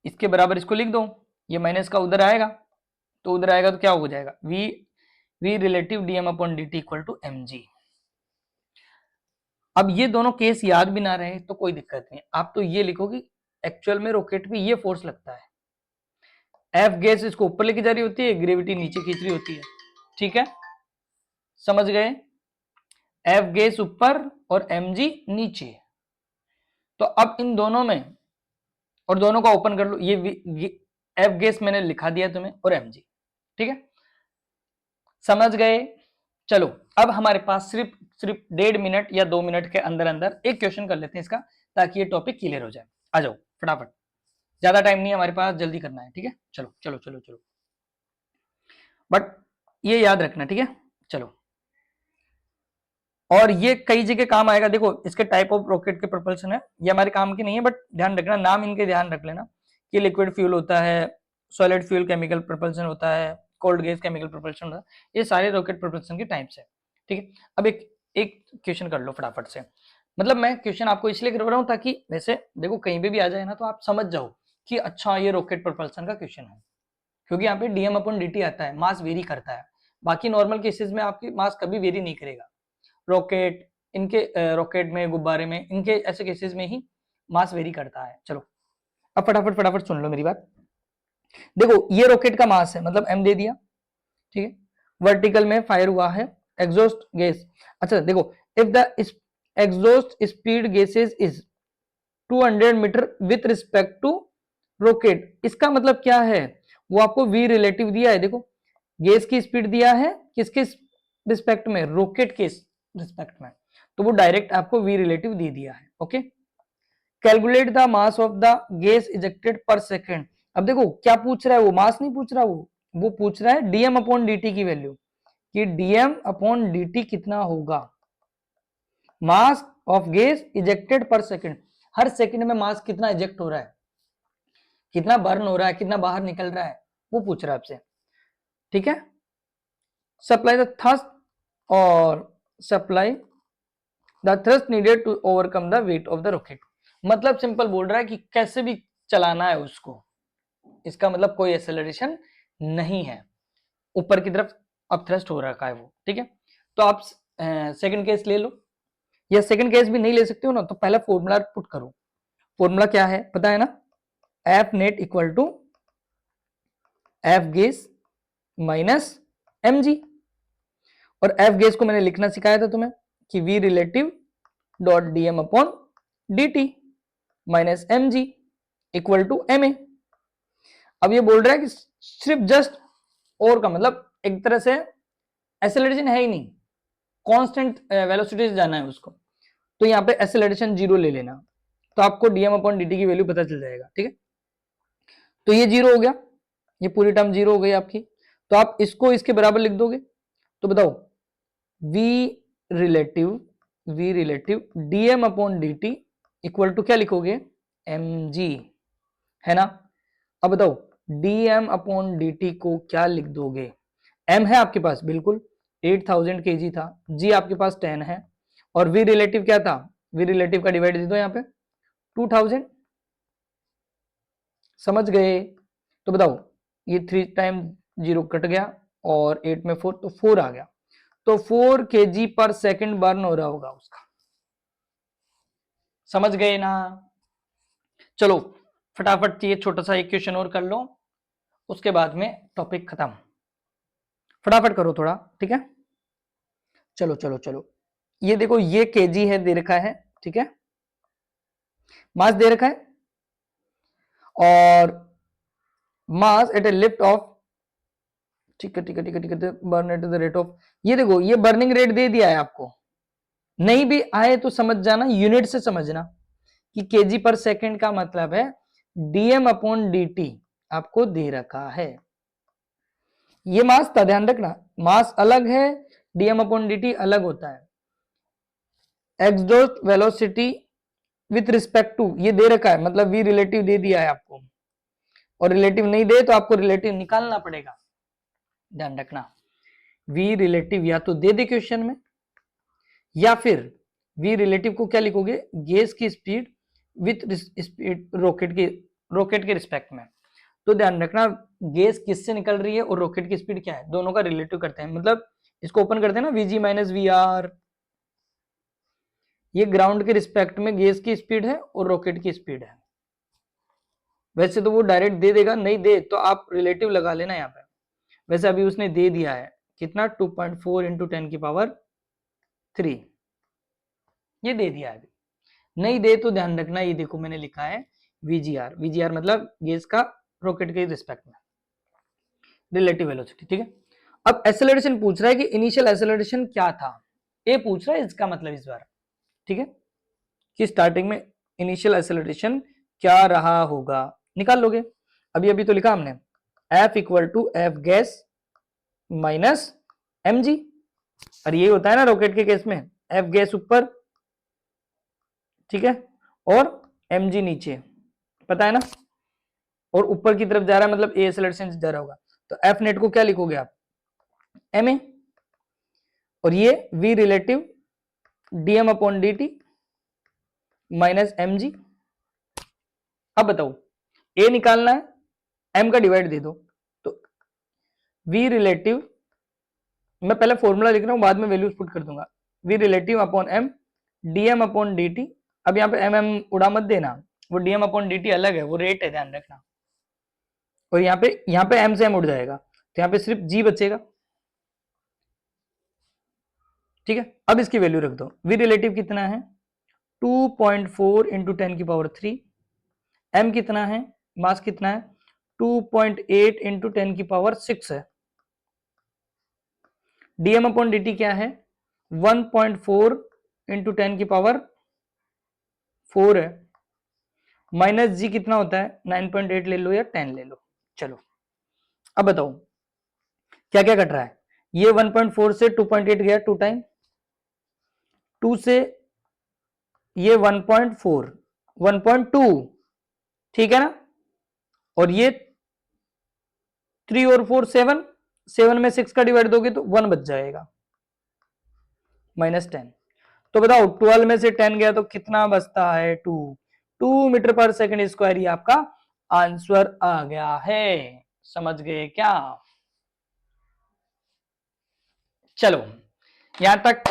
इसके बराबर इसको लिख दो, ये माइनस का उधर आएगा, तो उधर आएगा तो क्या हो जाएगा, v relative d m upon d t equal to m g. अब ये दोनों केस याद भी ना रहे तो कोई दिक्कत नहीं, आप तो ये लिखो कि एक्चुअल में रॉकेट पे ये फोर्स लगता है, एफ गैस इसको ऊपर लेके जा रही होती है, ग्रेविटी नीचे खींच रही होती है, ठीक है, समझ गए, एफ गैस ऊपर और एम जी नीचे। तो अब इन दोनों में, और दोनों का ओपन कर लो, ये एफ गैस मैंने लिखा दिया तुम्हें और एम जी, ठीक है, समझ गए। चलो अब हमारे पास सिर्फ 1.5 मिनट या 2 मिनट के अंदर अंदर एक क्वेश्चन कर लेते हैं इसका, ताकि ये टॉपिक क्लियर हो जाए। आ जाओ फटाफट, ज्यादा टाइम नहीं है हमारे पास, जल्दी करना है, ठीक है, चलो चलो चलो चलो, बट ये याद रखना, ठीक है, चलो। और ये कई जगह काम आएगा, देखो इसके टाइप ऑफ रॉकेट के प्रोपल्शन है, ये हमारे काम की नहीं है, बट ध्यान रखना, नाम इनके ध्यान रख लेना कि लिक्विड फ्यूल होता है, सॉलिड फ्यूल केमिकल प्रोपल्शन होता है, कोल्ड गैस केमिकल प्रोपल्शन होता है, ये सारे रॉकेट प्रोपल्शन के टाइप्स है, ठीक है। अब एक क्वेश्चन कर लो फटाफट से, मतलब मैं क्वेश्चन आपको इसलिए करवा रहा हूँ ताकि वैसे देखो कहीं पे भी आ जाए ना तो आप समझ जाओ कि अच्छा ये रॉकेट प्रोपल्शन का क्वेश्चन है, क्योंकि यहाँ पे डीएम अपॉन dt आता है, मास वेरी करता है, बाकी नॉर्मल केसेस में आपकी मास कभी वेरी नहीं करेगा, रॉकेट, इनके रॉकेट में, गुब्बारे में, इनके ऐसे केसेस में ही मास वेरी करता है। चलो अब फटाफट फटाफट सुन लो मेरी बात, देखो ये रॉकेट का मास है, मतलब m दे दिया, ठीक है, वर्टिकल में फायर हुआ है, एग्जॉस्ट गैस, अच्छा देखो, if the exhaust speed gases is 200 metre with respect to rocket, इसका मतलब क्या है, वो आपको v रिलेटिव दिया है, देखो गैस की स्पीड दिया है किसके रिस्पेक्ट में, रॉकेट के रिस्पेक्ट में, तो वो डायरेक्ट आपको v रिलेटिव दे दिया है, okay. Calculate the mass of the gas ejected पर सेकेंड, अब देखो क्या पूछ रहा है, वो मास नहीं पूछ रहा, वो पूछ रहा है डीएम अपॉन dt की वैल्यू, कि डीएम अपॉन dt कितना होगा, मास ऑफ गैस इजेक्टेड पर सेकेंड, हर सेकेंड में मास कितना इजेक्ट हो रहा है, कितना बर्न हो रहा है, कितना बाहर निकल रहा है, वो पूछ रहा है आपसे, ठीक है। सप्लाई द थ्रस्ट और supply the thrust needed to overcome the weight of the rocket, मतलब सिंपल बोल रहा है कि कैसे भी चलाना है उसको, इसका मतलब कोई एक्सेलरेशन नहीं है, ऊपर की तरफ अब थ्रस्ट हो रखा है वो, ठीक है। तो आप सेकंड केस ले लो, या सेकंड केस भी नहीं ले सकते हो ना, तो पहला फॉर्मूला पुट करो, फॉर्मूला क्या है पता है ना, F net equal to F gas minus m g, और एफ गैस को मैंने लिखना सिखाया था तुम्हें कि v relative dot d m upon dt minus mg equal to ma। अब ये बोल रहा है कि सिर्फ जस्ट और का मतलब एक तरह से एक्सेलरेशन है ही नहीं, कांस्टेंट वेलोसिटी से जाना है उसको, तो यहाँ पे एक्सेलरेशन 0 ले लेना, तो आपको dm अपॉन dt की वैल्यू पता चल जाएगा। ठीक है, तो ये 0 हो गया, ये पूरी टर्म 0 हो गई आपकी, तो आप इसको इसके बराबर लिख दोगे, तो बताओ v relative dm upon dt equal to क्या लिखोगे, mg, है ना। अब बताओ dm अपॉन dt को क्या लिख दोगे, m है आपके पास बिल्कुल 8000 kg था, g आपके पास 10 है, और v रिलेटिव क्या था, v रिलेटिव का डिवाइड दे दो यहाँ पे 2000, समझ गए। तो बताओ ये 3 टाइम 0 कट गया और 8 में 4 तो 4 आ गया, तो 4 kg पर सेकंड बर्न हो रहा होगा उसका, समझ गए ना। चलो फटाफट ये छोटा सा एक क्वेश्चन और कर लो, उसके बाद में टॉपिक खत्म, फटाफट करो थोड़ा, ठीक है। चलो चलो चलो, ये देखो ये केजी है दे रखा है, ठीक है, मास दे रखा है, और mass at A lift off, ठीक है ठीक है ठीक है ठीक है, burn at the rate of, ये देखो ये बर्निंग रेट दे दिया है आपको, नहीं भी आए तो समझ जाना, यूनिट से समझना कि केजी पर सेकंड का मतलब है डीएम अपॉन dt आपको दे रखा है, ये मास था, ध्यान रखना, मास अलग है, डीएम अपॉन dt अलग होता है। एक्सडोस्ट वेलोसिटी विथ रिस्पेक्ट टू ये दे रखा है, मतलब वी रिलेटिव दे दिया है आपको, और रिलेटिव नहीं दे तो आपको रिलेटिव निकालना पड़ेगा, ध्यान रखना। वी रिलेटिव या तो दे दे क्वेश्चन में, या फिर वी रिलेटिव को क्या लिखोगे, गैस की स्पीड विथ स्पीड रॉकेट के रिस्पेक्ट में, तो ध्यान रखना गैस किससे निकल रही है और रॉकेट की स्पीड क्या है, दोनों का रिलेटिव करते हैं, मतलब इसको ओपन करते हैं ना, वीजी माइनस वी आर, ये ग्राउंड के रिस्पेक्ट में गैस की स्पीड है और रॉकेट की स्पीड है। वैसे तो वो डायरेक्ट दे देगा, नहीं दे तो आप रिलेटिव लगा लेना यहाँ पे, वैसे अभी उसने दे दिया है कितना 2.4 इंटू 10 की पावर 3, ये दे दिया है, अभी नहीं दे तो ध्यान रखना, ये देखो मैंने लिखा है वीजीआर, वीजीआर मतलब गैस का रॉकेट के रिस्पेक्ट में रिलेटिव वेलोसिटी, ठीक है। अब एक्सेलरेशन पूछ रहा है कि इनिशियल एक्सेलरेशन क्या था, ये पूछ रहा है इसका मतलब इस बार, ठीक है, कि स्टार्टिंग में इनिशियल एक्सेलरेशन क्या रहा होगा, निकाल लोगे, अभी तो लिखा हमने F equal to F gas minus mg, और ये होता है ना रॉकेट के केस में, F गैस ऊपर, ठीक है, और mg नीचे, पता है ना, और ऊपर की तरफ जा रहा है मतलब ए एक्सेलरेशन जा रहा होगा, तो एफ नेट को क्या लिखोगे आप, ma, और ये v relative dm upon dt minus mg। अब बताओ a निकालना है, m का डिवाइड दे दो, तो v रिलेटिव, मैं पहले फॉर्मूला लिख रहा हूं बाद में वैल्यूज पुट कर दूंगा, v relative upon m dm upon dt, अब यहाँ पे mm उड़ा मत देना, वो dm अपॉन dt अलग है, वो रेट है, ध्यान रखना, और यहाँ पे m से m उड़ जाएगा, तो यहाँ पे सिर्फ g बचेगा, ठीक है। अब इसकी वैल्यू रख दो, v रिलेटिव कितना है 2.4 इंटू 10 की पावर 3, m कितना है, मास कितना है 2.8 इंटू 10 की पावर 6 है, dm अपॉन dt क्या है 1.4 इंटू 10 की पावर 4 है, माइनस जी कितना होता है 9.8 ले लो या 10 ले लो। चलो अब बताओ क्या क्या कट रहा है, ये 1.4 से 2.8 गया 2 टाइम, 2 से ये 1.4 1.2, ठीक है ना, और ये 3 और 4 7, 7 में 6 का डिवाइड दोगे तो 1 बच जाएगा माइनस 10, तो बताओ 12 में से 10 गया तो कितना बचता है 2 मीटर पर सेकंड स्क्वायर, ये आपका आंसर आ गया है, समझ गए क्या। चलो यहां तक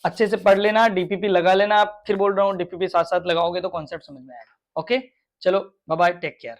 अच्छे से पढ़ लेना, डीपीपी लगा लेना, फिर बोल रहा हूं डीपीपी साथ साथ लगाओगे तो कॉन्सेप्ट समझ में आएगा। ओके चलो बाय बाय, टेक केयर।